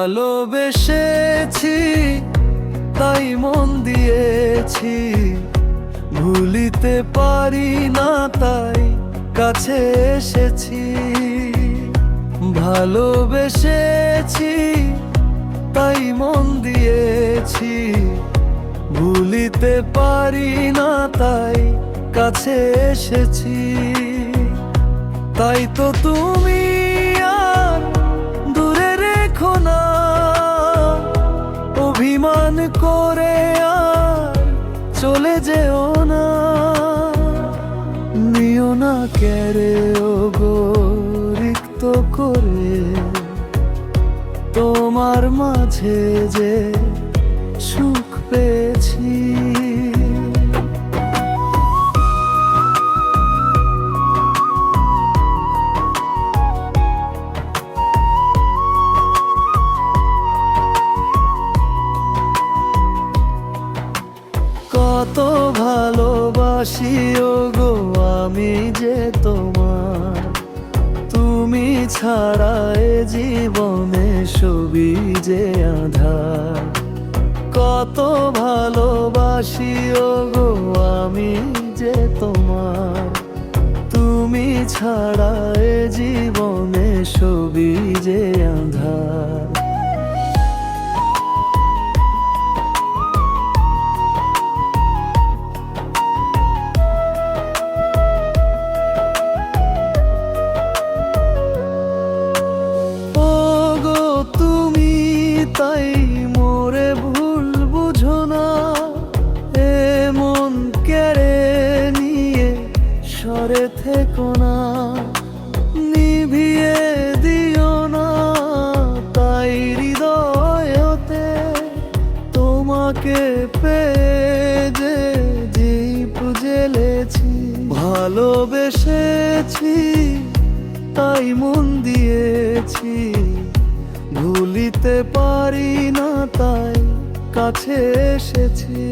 ভালোবেসেছি তাই মন দিয়েছি, ভুলিতে পারি না তাই কাছে এসেছি। ভালোবেসেছি তাই মন দিয়েছি, ভুলিতে পারি না তাই কাছে এসেছি। তাই তো তুমি আর দূরে রেখো না, অভিমান করে আর চলে যেও না। নিও না কেড়ে ওগো রিক্ত করে তোমার মাঝে যে সুখ পেয়েছি। কত ভালোবাসি ওগো আমি যে তোমার, তুমি ছাড়া এ জীবনে সবই যে আঁধার। কত ভালোবাসি ওগো আমি যে তোমার, তুমি ছাড়া এ জীবনে সবই যে আঁধার। তাই মোরে ভুল বুঝো না, এমন কেড়ে নিয়ে সরে থেকো না। নিভিয়ে দিও না তাই হৃদয়তে, তোমাকে পেয়ে যে দীপ জ্বেলেছি। ভালোবেসেছি তাই মন দিয়েছি, ভুলিতে পারি না তাই কাছে এসেছি।